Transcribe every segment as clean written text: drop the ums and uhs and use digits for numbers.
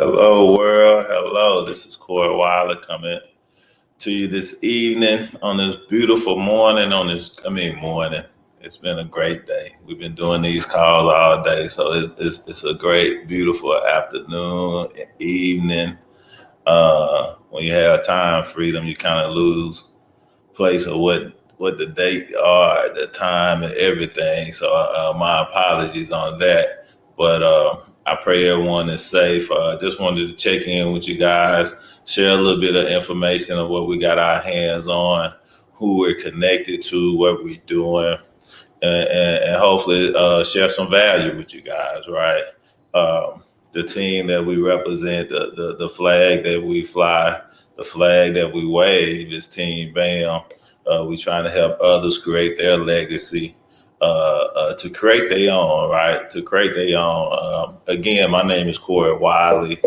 Hello, world. Hello. This is Corey Wilder coming to you this evening on this beautiful morning. Morning. It's been a great day. We've been doing these calls all day, so it's a great, beautiful afternoon, evening. When you have time freedom, you kind of lose place of what the date are, the time, and everything. So my apologies on that. But I pray everyone is safe. Just wanted to check in with you guys, share a little bit of information of what we got our hands on, who we're connected to, what we're doing, and hopefully share some value with you guys, right? The team that we represent, the flag that we fly, the flag that we wave is Team BAM. We trying to help others create their legacy, to create their own, right? To create their own. Again, my name is Corey Wiley,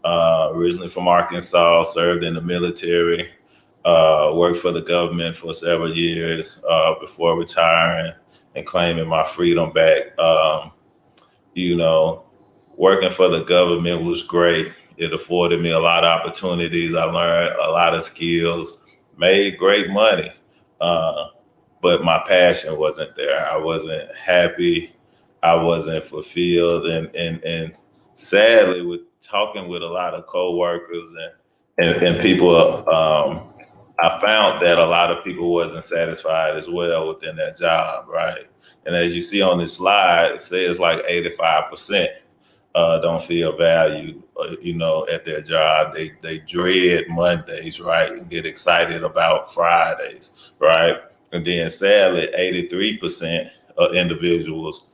originally from Arkansas, served in the military, worked for the government for several years before retiring and claiming my freedom back. You know, Working for the government was great. It afforded me a lot of opportunities. I learned a lot of skills, made great money. Uh, but my passion wasn't there. I wasn't happy. I wasn't fulfilled. And sadly, with talking with a lot of coworkers and people, I found that a lot of people wasn't satisfied as well within their job, right? And as you see on this slide, it says like 85% don't feel valued, at their job. They dread Mondays, right, and get excited about Fridays, right? And then sadly, 83% of individuals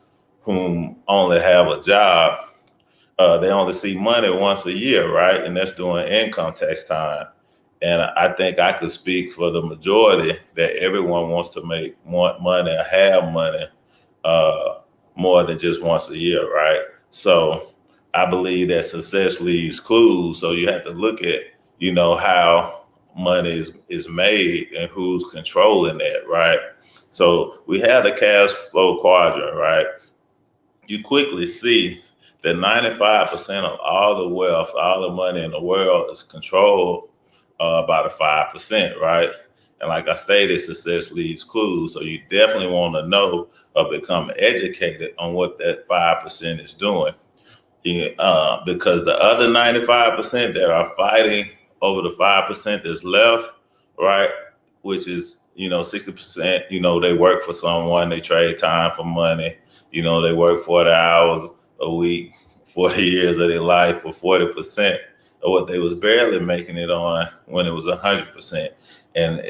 whom only have a job, they only see money once a year, right? And that's during income tax time. And I think I could speak for the majority that everyone wants to make more money or have money uh, more than just once a year, right? So I believe that success leaves clues. So you have to look at, how money is made and who's controlling that, right? So we have the cash flow quadrant, right? You quickly see that 95% of all the wealth, all the money in the world is controlled by the 5%, right? And like I stated, success leaves clues. So you definitely want to know or become educated on what that 5% is doing. Because the other 95% that are fighting over the 5% that's left, right? Which is, 60%, they work for someone, they trade time for money, they work 40 hours a week, 40 years of their life for 40% of what they was barely making it on when it was 100%. And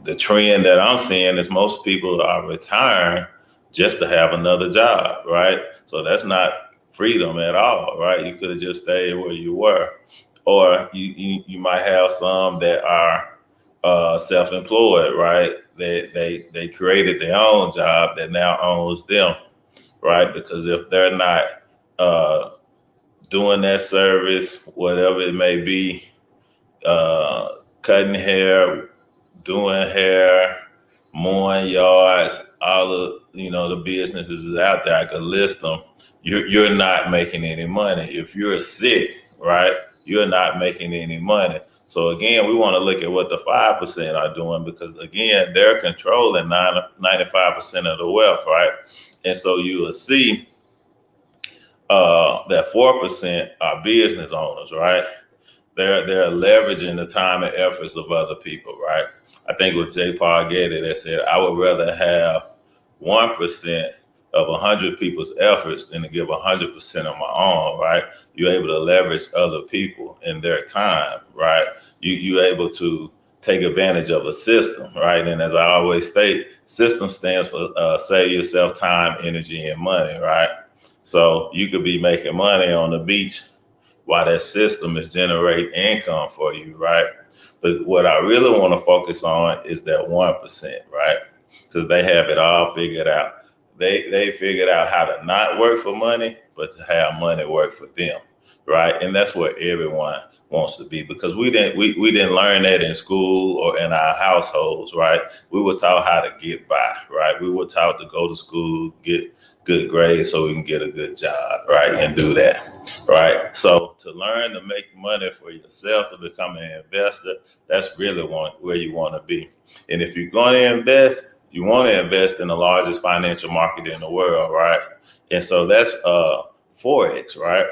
the trend that I'm seeing is most people are retiring just to have another job, right? So that's not freedom at all, right? You could have just stayed where you were. Or you might have some that are self-employed, right? They created their own job that now owns them, right? Because if they're not uh, doing that service, whatever it may be, cutting hair, doing hair, mowing yards, all of the businesses is out there. I could list them. You're not making any money. If you're sick, right, you're not making any money. So again, we want to look at what the 5% are doing, because again, they're controlling 95% of the wealth, right? And so you will see that 4% are business owners, right? They're leveraging the time and efforts of other people, right? I think it was J. Paul Getty that said, I would rather have 1% of 100 people's efforts than to give 100% of my own, right? You're able to leverage other people and their time, right? You're able to take advantage of a system, right? And as I always state, system stands for save yourself time, energy, and money, right? So you could be making money on the beach while that system is generating income for you, right? But what I really want to focus on is that 1%, right? Because they have it all figured out. They figured out how to not work for money, but to have money work for them, right? And that's where everyone wants to be, because we didn't learn that in school or in our households, right? We were taught how to get by, right? We were taught to go to school, get good grades so we can get a good job, right? And do that. right? So to learn to make money for yourself, to become an investor, that's really where you want to be. And if you're going to invest, you want to invest in the largest financial market in the world, right? And so that's Forex, right?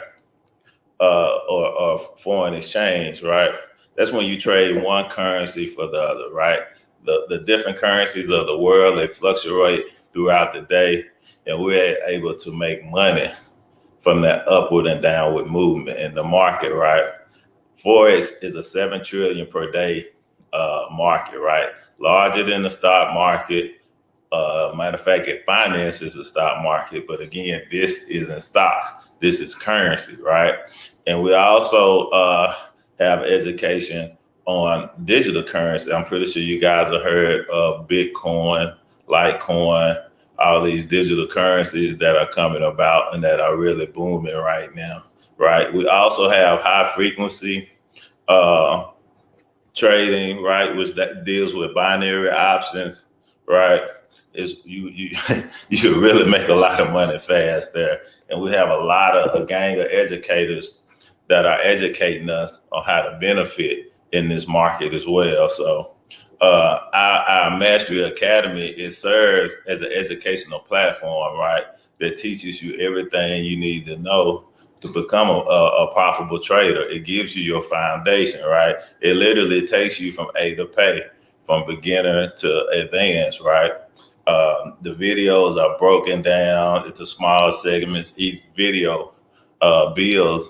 Or foreign exchange, right? That's when you trade one currency for the other, right? The different currencies of the world, they fluctuate throughout the day, and we're able to make money from that upward and downward movement in the market, right? Forex is a 7 trillion per day market, right? Larger than the stock market. Matter of fact, it finances the stock market, but again, this isn't stocks. This is currency, right? And we also have education on digital currency. I'm pretty sure you guys have heard of Bitcoin, Litecoin, all these digital currencies that are coming about and that are really booming right now, right? We also have high frequency uh, trading, right, which that deals with binary options, right? Is you you can really make a lot of money fast there, and we have a gang of educators that are educating us on how to benefit in this market as well. So our Mastery Academy, it serves as an educational platform, right, that teaches you everything you need to know to become a profitable trader. It gives you your foundation, right? It literally takes you from A to pay, from beginner to advanced, right? The videos are broken down into smaller segments. Each video builds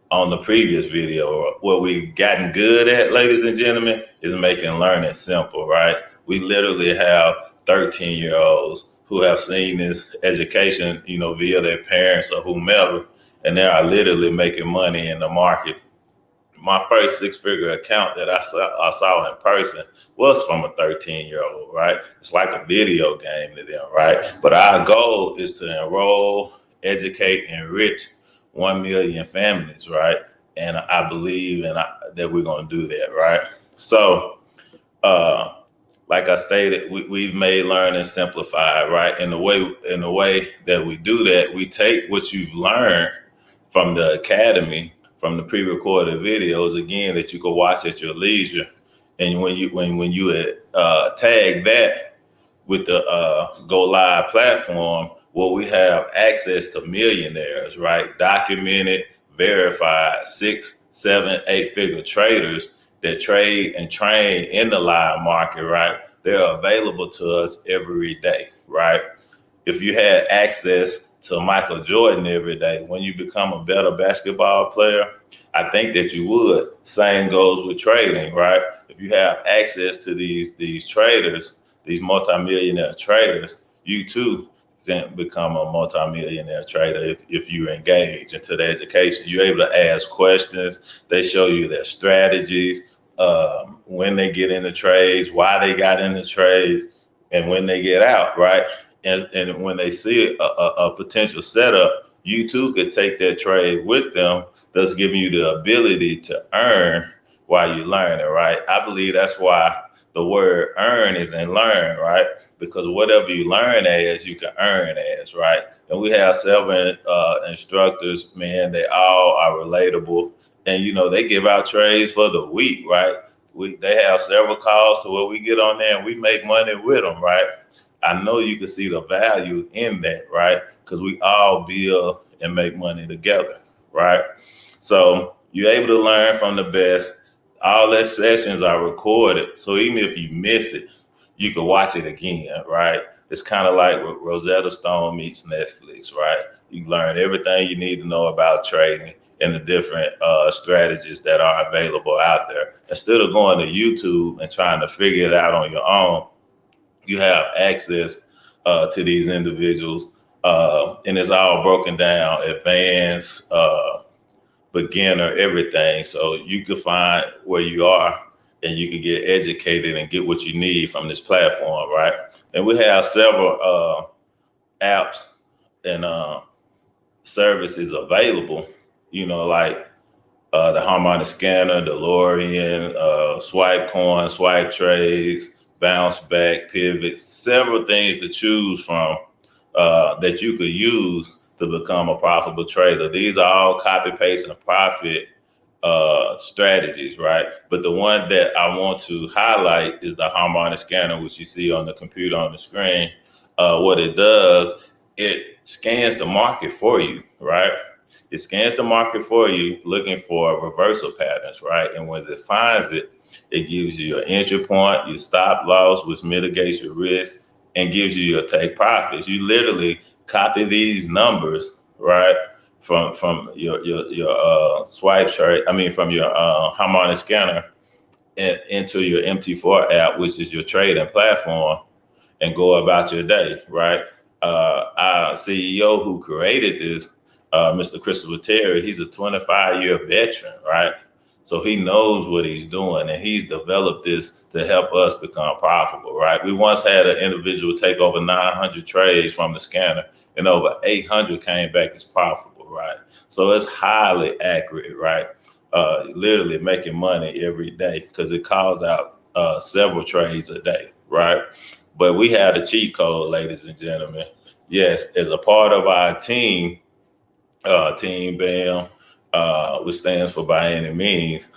on the previous video. What we've gotten good at, ladies and gentlemen, is making learning simple, right? We literally have 13-year-olds who have seen this education, via their parents or whomever, and they are literally making money in the market. My first six-figure account that I saw in person was from a 13-year-old, right? It's like a video game to them, right? But our goal is to enroll, educate, enrich 1 million families, right? And I believe that we're going to do that, right? So, like I stated, we've made learning simplified, right? In the way that we do that, we take what you've learned from the academy, from the pre-recorded videos, again, that you can watch at your leisure, and when you tag that with the Go Live platform, where we have access to millionaires, right? Documented, verified, 6, 7, 8-figure traders that trade and train in the live market, right? They're available to us every day, right? If you had access to Michael Jordan every day, when you become a better basketball player, I think that you would. Same goes with trading, right? If you have access to these traders, these multimillionaire traders, you too can become a multimillionaire trader if you engage into the education. You're able to ask questions. They show you their strategies, when they get into trades, why they got into trades, and when they get out, right? And when they see a potential setup, you too could take that trade with them, thus giving you the ability to earn while you learn it, right? I believe that's why the word earn is in learn, right? Because whatever you learn as, you can earn as, right? And we have several instructors, man, they all are relatable. And, they give out trades for the week, right? They have several calls to where we get on there and we make money with them, right? I know you can see the value in that, right? Because we all build and make money together, right? So you're able to learn from the best. All their sessions are recorded. So even if you miss it, you can watch it again, right? It's kind of like Rosetta Stone meets Netflix, right? You learn everything you need to know about trading and the different strategies that are available out there. Instead of going to YouTube and trying to figure it out on your own, you have access to these individuals, and it's all broken down, advanced, beginner, everything. So you can find where you are and you can get educated and get what you need from this platform, right? And we have several apps and services available, like the harmonic scanner, DeLorean, swipe coin, swipe trades, bounce back, pivot, several things to choose from that you could use to become a profitable trader. These are all copy, paste, and profit strategies, right? But the one that I want to highlight is the harmonic scanner, which you see on the computer on the screen. What it does, it scans the market for you, right? It scans the market for you, looking for reversal patterns, right? And when it finds it, it gives you your entry point, your stop loss, which mitigates your risk, and gives you your take profits. You literally copy these numbers, right, from your swipe chart. I mean, from your harmonic scanner into your MT4 app, which is your trading platform, and go about your day, right? Our CEO who created this, Mr. Christopher Terry, he's a 25-year veteran, right? So he knows what he's doing, and he's developed this to help us become profitable, right? We once had an individual take over 900 trades from the scanner, and over 800 came back as profitable, right? So it's highly accurate, right? Literally making money every day because it calls out several trades a day, right? But we have the cheat code, ladies and gentlemen. Yes, as a part of our team, Team BAM, which stands for by any means,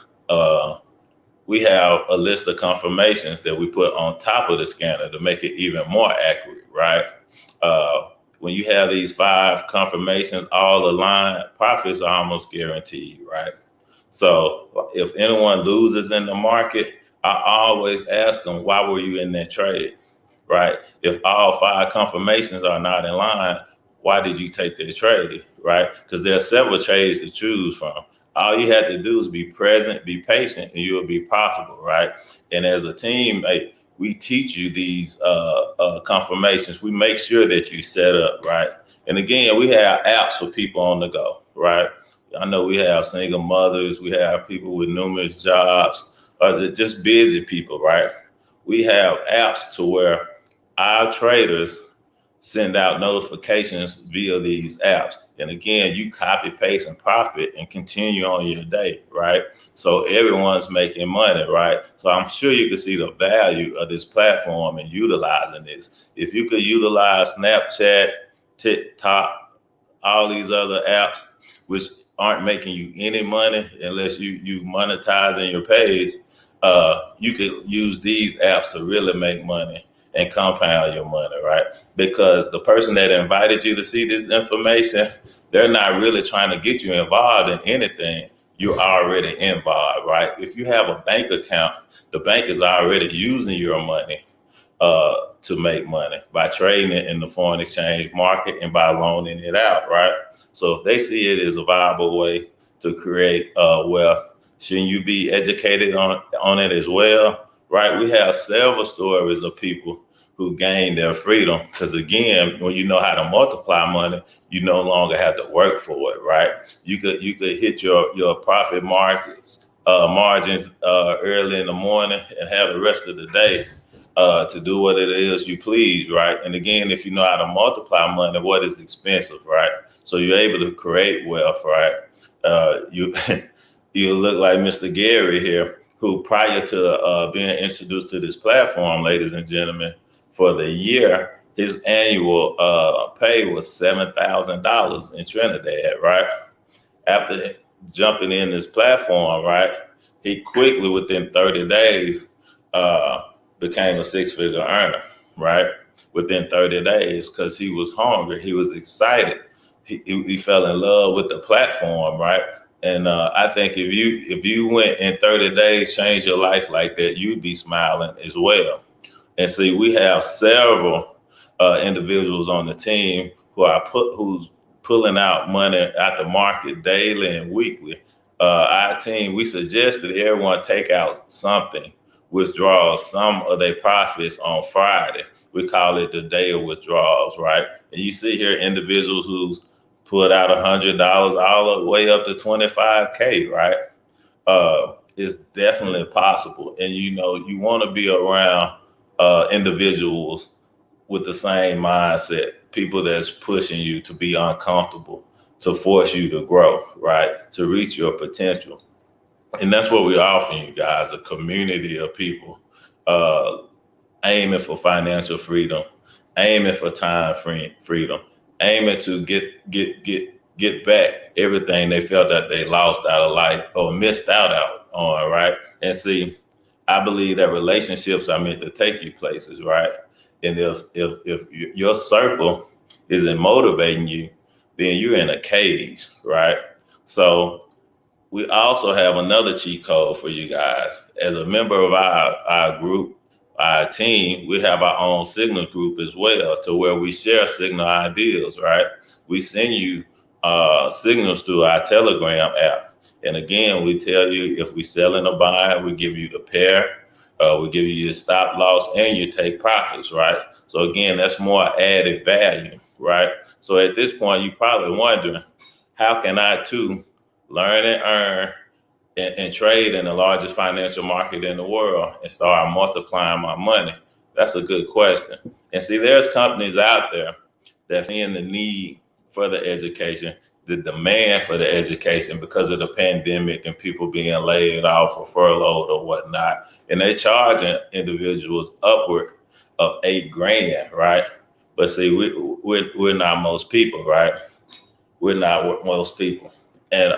we have a list of confirmations that we put on top of the scanner to make it even more accurate, right? When you have these 5 confirmations all aligned, profits are almost guaranteed, right? So if anyone loses in the market, I always ask them, why were you in that trade? Right? If all 5 confirmations are not in line, why did you take that trade? Right? Because there are several trades to choose from. All you have to do is be present, be patient, and you'll be profitable, right? And as a team, we teach you these confirmations. We make sure that you set up, right? And again, we have apps for people on the go, right? I know we have single mothers, we have people with numerous jobs, or just busy people, right? We have apps to where our traders send out notifications via these apps. And again, you copy, paste, and profit and continue on your day, right? So everyone's making money, right? So I'm sure you can see the value of this platform and utilizing this. If you could utilize Snapchat, TikTok, all these other apps, which aren't making you any money unless you monetizing your page, you could use these apps to really make money and compound your money, right? Because the person that invited you to see this information, they're not really trying to get you involved in anything. You're already involved, right? If you have a bank account, the bank is already using your money to make money by trading it in the foreign exchange market and by loaning it out, right? So if they see it as a viable way to create wealth, shouldn't you be educated on it as well? Right? We have several stories of people who gained their freedom because, again, when you know how to multiply money, you no longer have to work for it, right? You could hit your profit margins early in the morning and have the rest of the day to do what it is you please, right? And again, if you know how to multiply money, what is expensive, right? So you're able to create wealth, right? You you look like Mr. Gary here, who prior to being introduced to this platform, ladies and gentlemen, for the year, his annual pay was $7,000 in Trinidad, right? After jumping in this platform, right, he quickly, within 30 days, became a 6-figure earner, right? Within 30 days, because he was hungry, he was excited, he fell in love with the platform, right? And I think if you went in 30 days, changed your life like that, you'd be smiling as well. And see, we have several individuals on the team who's pulling out money out the market daily and weekly. Our team, we suggest that everyone take out something, withdraw some of their profits on Friday. We call it the day of withdrawals, right? And you see here individuals who's put out $100 all the way up to 25K, right? It's definitely possible. And you want to be around individuals with the same mindset, people that's pushing you to be uncomfortable, to force you to grow, right? To reach your potential. And that's what we're offering you guys, a community of people aiming for financial freedom, aiming for time freedom, aiming to get back everything they felt that they lost out of life or missed out on, right? And see, I believe that relationships are meant to take you places, right? And if your circle isn't motivating you, then you're in a cage, right? So we also have another cheat code for you guys. As a member of our group, our team, we have our own signal group as well, to where we share signal ideas, right? We send you signals through our Telegram app. And again, we tell you if we sell in a buy, we give you the pair, we give you your stop loss, and you take profits, right? So again, that's more added value, right? So at this point, you're probably wondering, how can I too learn and earn and trade in the largest financial market in the world and start multiplying my money? That's a good question. And see, there's companies out there that's seeing the need for the education, the demand for the education because of the pandemic and people being laid off or furloughed or whatnot. And they're charging individuals upward of $8,000, right? But see, we're not most people, right? We're not most people. And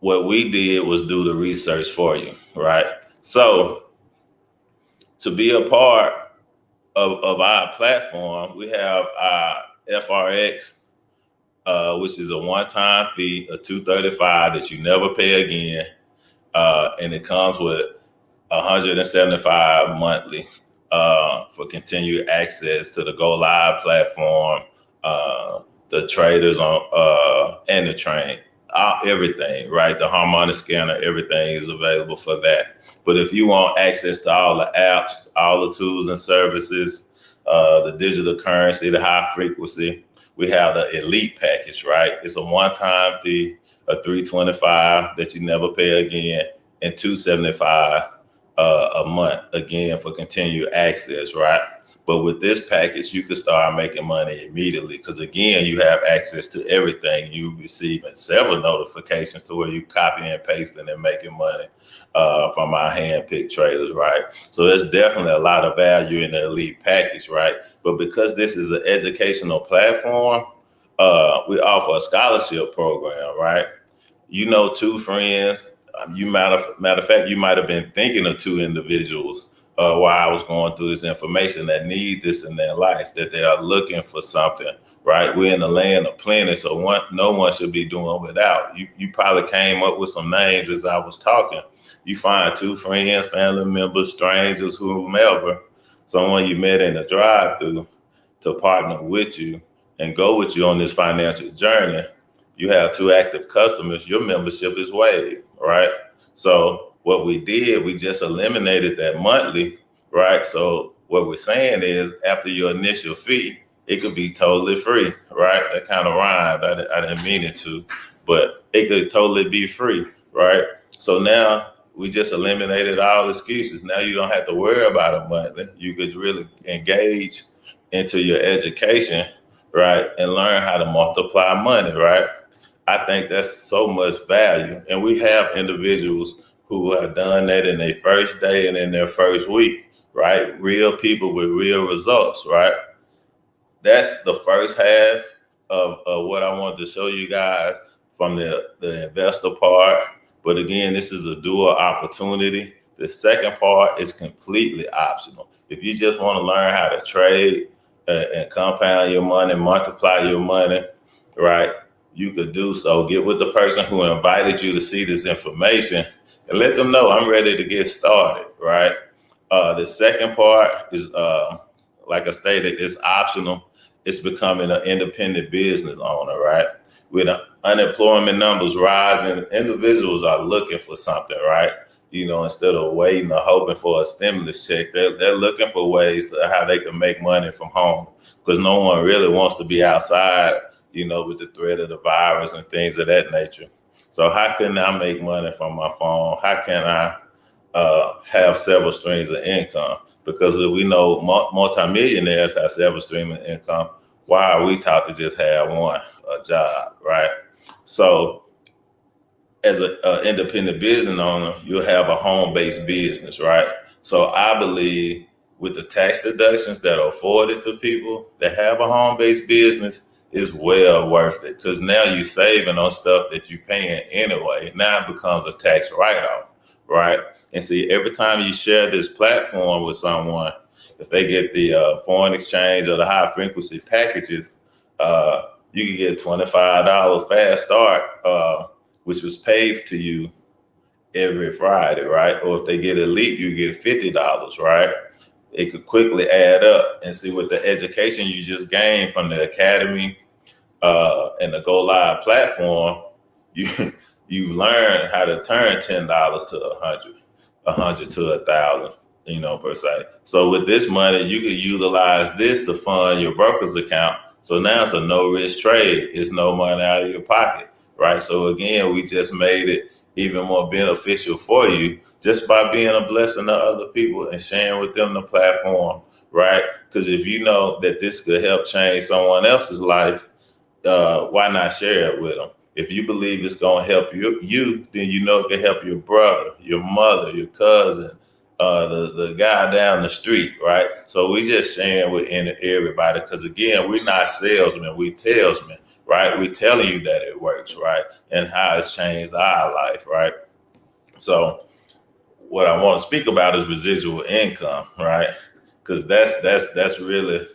what we did was do the research for you, right? So to be a part of our platform, we have our FRX, which is a one-time fee of $235 that you never pay again, and it comes with $175 monthly for continued access to the Go Live platform, the traders on and the train. Everything, right? The harmonic scanner, everything is available for that. But if you want access to all the apps, all the tools and services, the digital currency, the high frequency, we have the elite package, right? It's a one-time fee of $325 that you never pay again, and $275 a month again for continued access, right? But with this package, you can start making money immediately because, again, you have access to everything. You receiving several notifications to where you copy and pasting and making money from our hand-picked traders, right? So there's definitely a lot of value in the elite package, right? But because this is an educational platform, we offer a scholarship program, right? You know, two friends. Matter of fact, you might have been thinking of two individuals while I was going through this information that need this in their life, that they are looking for something, right? We're in the land of plenty, so no one should be doing without. You probably came up with some names as I was talking. You find two friends, family members, strangers, whomever, someone you met in the drive-thru to partner with you and go with you on this financial journey. You have two active customers, your membership is waived, right? So what we did, we just eliminated that monthly, right? So what we're saying is after your initial fee, it could be totally free, right? That kind of rhymed. I didn't mean it to, but it could totally be free, right? So now we just eliminated all excuses. Now you don't have to worry about a monthly. You could really engage into your education, right? And learn how to multiply money, right? I think that's so much value. And we have individuals who have done that in their first day and in their first week, right? Real people with real results, right? That's the first half of what I wanted to show you guys from the investor part. But again, this is a dual opportunity. The second part is completely optional. If you just want to learn how to trade and compound your money, multiply your money, right? You could do so. Get with the person who invited you to see this information and let them know I'm ready to get started, right? The second part is, like I stated, it's optional. It's becoming an independent business owner, right? With unemployment numbers rising, individuals are looking for something, right? You know, instead of waiting or hoping for a stimulus check, they're looking for ways to how they can make money from home because no one really wants to be outside, you know, with the threat of the virus and things of that nature. So how can I make money from my phone? How can I have several streams of income? Because if we know multimillionaires have several streams of income, why are we taught to just have one job, right? So as an independent business owner, you'll have a home-based business, right? So I believe with the tax deductions that are afforded to people that have a home-based business is well worth it, because now you're saving on stuff that you're paying anyway. Now it becomes a tax write-off, right? And see, every time you share this platform with someone, if they get the foreign exchange or the high frequency packages, you can get $25 fast start, which was paid to you every Friday, right? Or if they get elite, you get $50, right? It could quickly add up. And see, with the education you just gained from the academy and the Go Live platform, you you learn how to turn $10 to a hundred to 1,000, per se. So with this money, you can utilize this to fund your broker's account. So now it's a no risk trade. It's no money out of your pocket, right? So again, we just made it even more beneficial for you just by being a blessing to other people and sharing with them the platform, right? Because if you know that this could help change someone else's life, why not share it with them? If you believe it's going to help you, then you know it can help your brother, your mother, your cousin, the guy down the street, right? So we just sharing with everybody, because again, we're not salesmen, we salesmen, right? We telling you that it works, right? And how it's changed our life, right? So what I want to speak about is residual income, right? Because that's really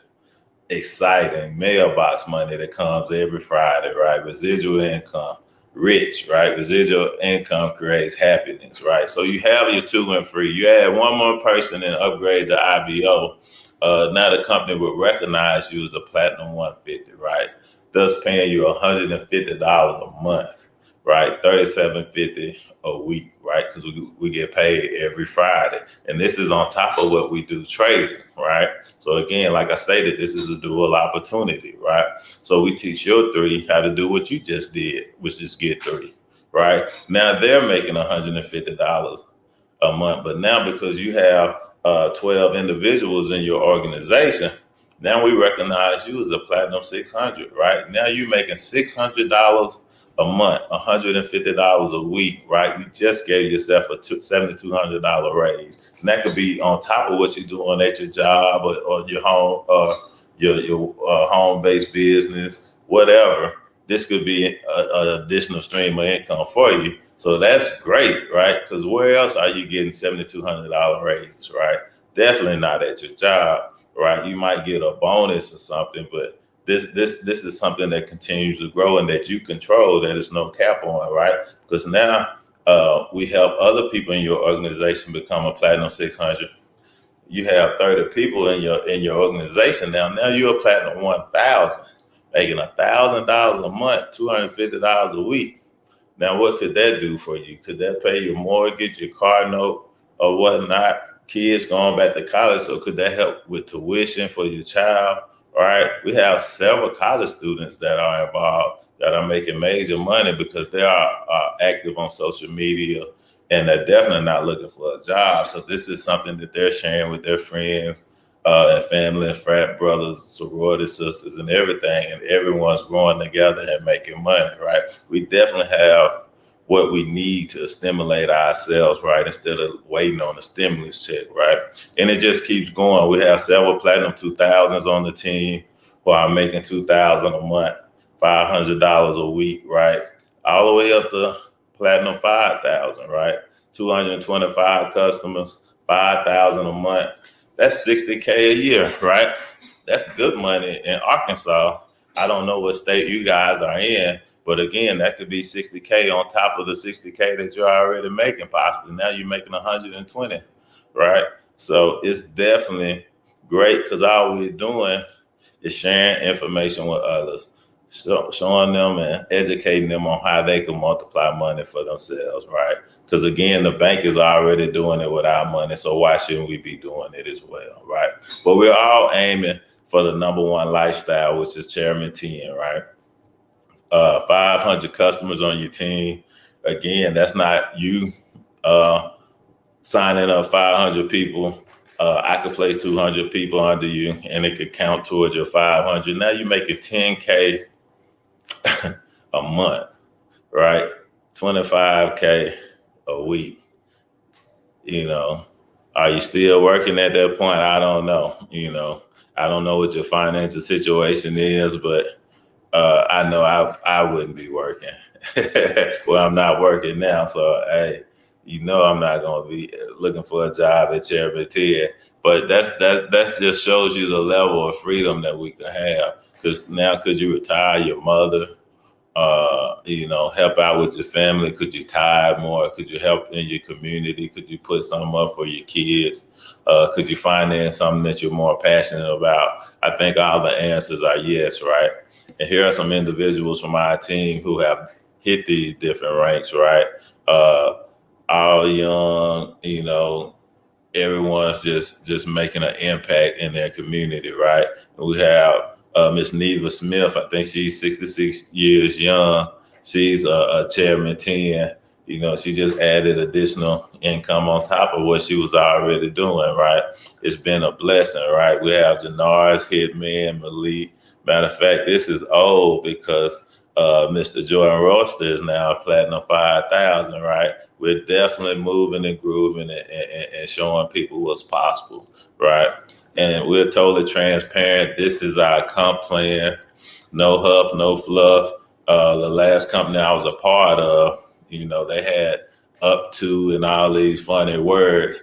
exciting mailbox money that comes every Friday, right? Residual income, rich, right? Residual income creates happiness, right? So you have your 2 and free. You add one more person and upgrade to IBO. Now the company will recognize you as a Platinum 150, right? Thus paying you $150 a month, right? $37.50 a week, right? Because we get paid every Friday. And this is on top of what we do trading, right? So again, like I stated, this is a dual opportunity, right? So we teach your 3 how to do what you just did, which is get 3, right? Now they're making $150 a month, but now because you have 12 individuals in your organization, now we recognize you as a Platinum 600, right? Now you're making $600 a month, $150 a week, right? You just gave yourself a $7,200 raise. And that could be on top of what you're doing at your job or your home, your home-based business, whatever. This could be an additional stream of income for you. So that's great, right? Because where else are you getting $7,200 raises, right? Definitely not at your job, right? You might get a bonus or something, but this is something that continues to grow and that you control, that there's no cap on, right? Because now we help other people in your organization become a Platinum 600. You have 30 people in your organization now. Now you're a Platinum 1,000, making $1,000 a month, $250 a week. Now, what could that do for you? Could that pay your mortgage, your car note, or whatnot? Kids going back to college, so could that help with tuition for your child? All right, we have several college students that are involved that are making major money because they are active on social media, and they're definitely not looking for a job. So this is something that they're sharing with their friends and family and frat brothers, sorority sisters, and everything. And everyone's growing together and making money, right? We definitely have what we need to stimulate ourselves, right? Instead of waiting on the stimulus check, right? And it just keeps going. We have several Platinum 2000s on the team who are making $2,000 a month, $500 a week, right? All the way up to Platinum 5,000, right? 225 customers, 5,000 a month. That's $60K a year, right? That's good money in Arkansas. I don't know what state you guys are in, but again, that could be $60K on top of the $60K that you're already making, possibly. Now you're making 120, right? So it's definitely great, because all we're doing is sharing information with others, showing them and educating them on how they can multiply money for themselves, right? Because again, the bank is already doing it with our money, so why shouldn't we be doing it as well, right? But we're all aiming for the number one lifestyle, which is Chairman 10, right? 500 customers on your team. Again, that's not you signing up 500 people. I could place 200 people under you, and it could count towards your 500. Now you make it 10K a month, right? 25K a week, Are you still working at that point? I don't know. I don't know what your financial situation is, but I know I wouldn't be working. Well, I'm not working now, so hey, I'm not gonna be looking for a job at Cherry. But that's just shows you the level of freedom that we can have. Because now, could you retire your mother? Help out with your family? Could you tithe more? Could you help in your community? Could you put something up for your kids? Could you finance something that you're more passionate about? I think all the answers are yes, right? And here are some individuals from our team who have hit these different ranks, right? Uh, all young, everyone's just making an impact in their community, right? And we have Miss Neva Smith. I think she's 66 years young. She's a chairman 10. She just added additional income on top of what she was already doing, right? It's been a blessing, right? We have Janar's Hitman, Malik. Matter of fact, this is old because Mr. Jordan Roster is now a Platinum 5,000, right? We're definitely moving and grooving and showing people what's possible, right? And we're totally transparent. This is our comp plan. No huff, no fluff. The last company I was a part of, they had up to and all these funny words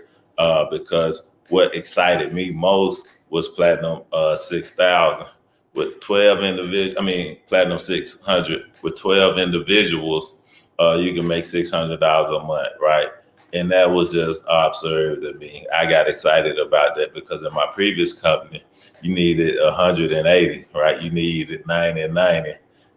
because what excited me most was Platinum 6,000 with 12 individuals. Platinum 600 with 12 individuals. You can make $600 a month, right? And that was just absurd to me. I got excited about that because in my previous company, you needed 180, right? You needed 90 and 90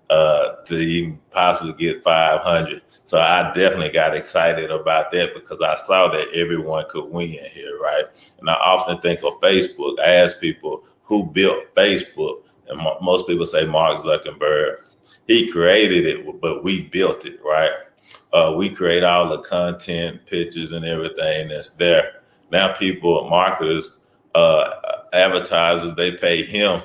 to even possibly get 500. So I definitely got excited about that because I saw that everyone could win here, right? And I often think of Facebook. I ask people who built Facebook, and most people say Mark Zuckerberg. He created it, but we built it, right? We create all the content, pictures, and everything that's there. Now people, marketers, advertisers, they pay him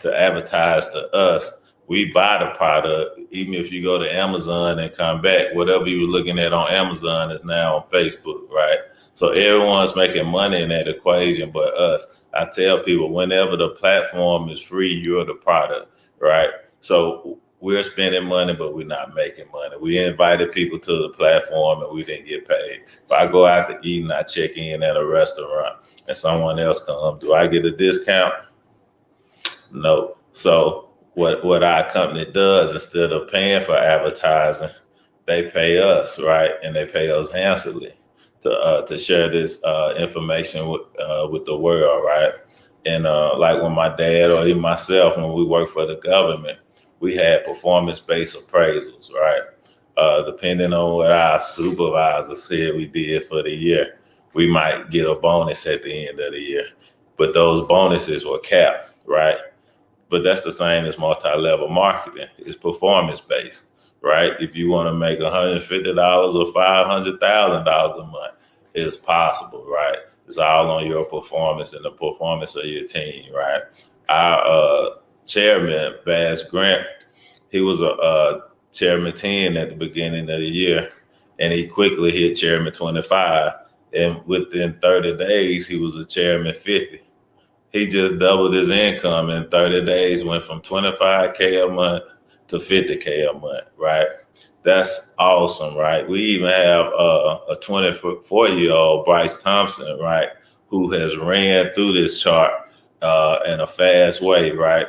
to advertise to us. We buy the product. Even if you go to Amazon and come back, whatever you were looking at on Amazon is now on Facebook, right? So everyone's making money in that equation but us. I tell people whenever the platform is free, you're the product, right? So we're spending money, but we're not making money. We invited people to the platform and we didn't get paid. If I go out to eat and I check in at a restaurant and someone else comes, do I get a discount? No. So what our company does, instead of paying for advertising, they pay us, right? And they pay us handsomely to share this information with the world, right? And like when my dad or even myself, when we worked for the government, we had performance-based appraisals, right? Depending on what our supervisor said we did for the year, we might get a bonus at the end of the year. But those bonuses were capped, right? But that's the same as multi-level marketing. It's performance-based, right? If you want to make $150 or $500,000 a month, it's possible, right? It's all on your performance and the performance of your team, right? Our chairman, Bass Grant, he was a chairman 10 at the beginning of the year, and he quickly hit chairman 25. And within 30 days, he was a chairman 50. He just doubled his income in 30 days, went from 25K a month to 50K a month, right? That's awesome, right? We even have a 24-year-old, Bryce Thompson, right, who has ran through this chart in a fast way, right?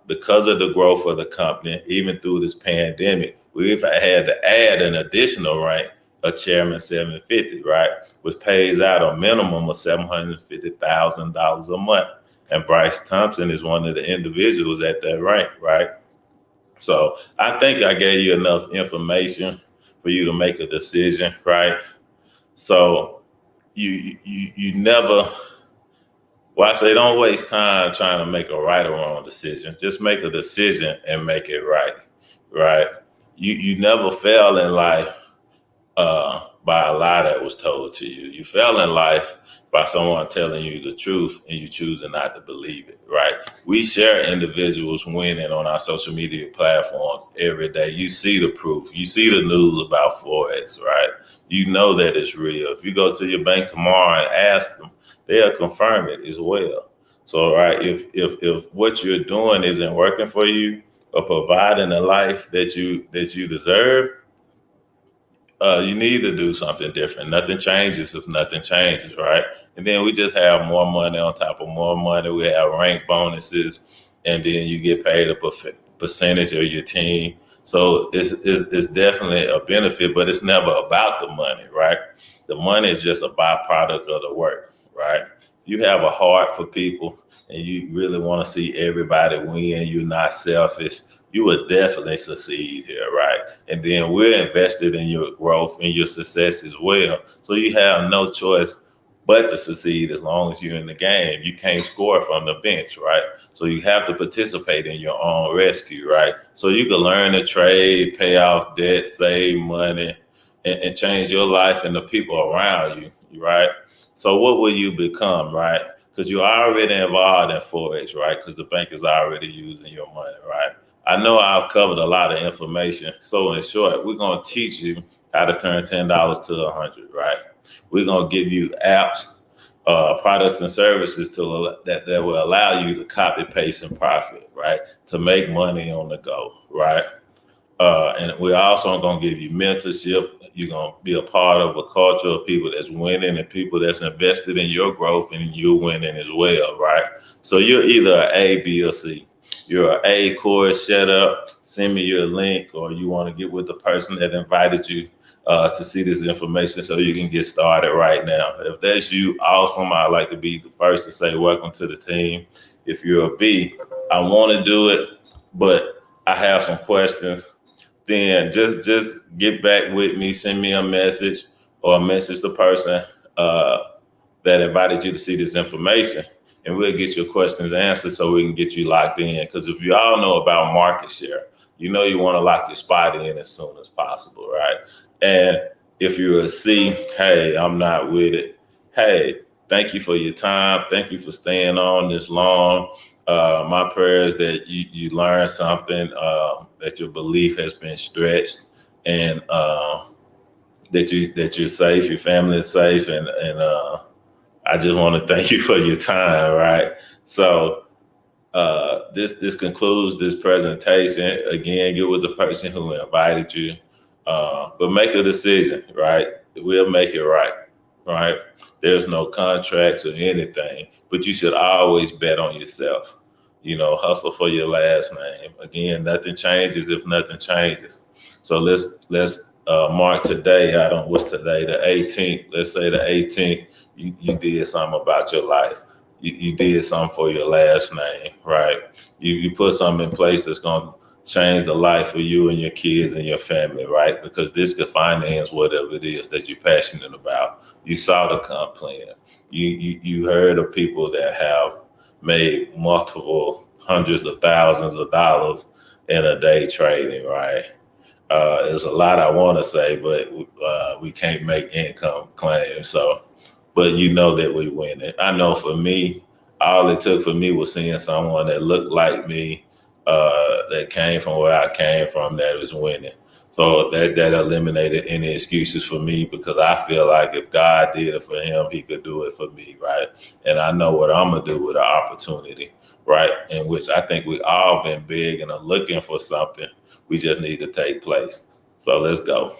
Because of the growth of the company, even through this pandemic, we've had to add an additional rank, a chairman 750, right? Which pays out a minimum of $750,000 a month. And Bryce Thompson is one of the individuals at that rank, right? So I think I gave you enough information for you to make a decision, right? So you never, well, I say don't waste time trying to make a right or wrong decision. Just make a decision and make it right, right? You never fail in life by a lie that was told to you. You fail in life by someone telling you the truth and you choosing not to believe it, right? We share individuals winning on our social media platforms every day. You see the proof. You see the news about FOREX, right? you know that it's real. If you go to your bank tomorrow and ask them, they'll confirm it as well. So, right, if what you're doing isn't working for you or providing the life that you deserve, you need to do something different. Nothing changes if nothing changes, right? And then we just have more money on top of more money. We have rank bonuses, and then you get paid a percentage of your team. So it's definitely a benefit, but it's never about the money, right? The money is just a byproduct of the work, right? You have a heart for people and you really want to see everybody win. You're not selfish. You will definitely succeed here, right? And then we're invested in your growth and your success as well. So you have no choice but to succeed as long as you're in the game. You can't score from the bench, right? So you have to participate in your own rescue, right? So you can learn to trade, pay off debt, save money, and change your life and the people around you, right? So what will you become, right? Because you're already involved in Forex, right? Because the bank is already using your money, right? I know I've covered a lot of information. So in short, we're going to teach you how to turn $10 to 100, right? We're going to give you apps, products and services that will allow you to copy, paste, and profit, right? To make money on the go, right? And we're also going to give you mentorship. You're going to be a part of a culture of people that's winning and people that's invested in your growth and you're winning as well, right? So you're either an A, B, or C. You're an A course, shut up, send me your link, or you want to get with the person that invited you to see this information so you can get started right now. If that's you, awesome. I'd like to be the first to say welcome to the team. If you're a B, I want to do it, but I have some questions. Then just get back with me, send me a message or message the person that invited you to see this information, and we'll get your questions answered so we can get you locked in. Because if you all know about market share, you know you want to lock your spot in as soon as possible, right? And if you're a C, hey, I'm not with it. Hey, thank you for your time. Thank you for staying on this long. My prayer is that you learn something, that your belief has been stretched, and that you're safe, your family is safe, and I just want to thank you for your time, right? So this concludes this presentation. Again, get with the person who invited you, but make a decision, right? We'll make it right, right? There's no contracts or anything, but you should always bet on yourself. You know, hustle for your last name. Again, nothing changes if nothing changes. So let's mark today. What's today? The 18th. Let's say the 18th. You did something about your life. You did something for your last name, right? You put something in place that's going to change the life of you and your kids and your family, right? Because this could finance whatever it is that you're passionate about. You saw the comp plan. You heard of people that have made multiple hundreds of thousands of dollars in a day trading, right? There's a lot I want to say, but we can't make income claims. So, but you know that we win it. I know for me, all it took for me was seeing someone that looked like me, that came from where I came from, that was winning. So that eliminated any excuses for me, because I feel like if God did it for him, he could do it for me, right? And I know what I'm gonna do with an opportunity, right? In which I think we all been big and are looking for something. We just need to take place. So let's go.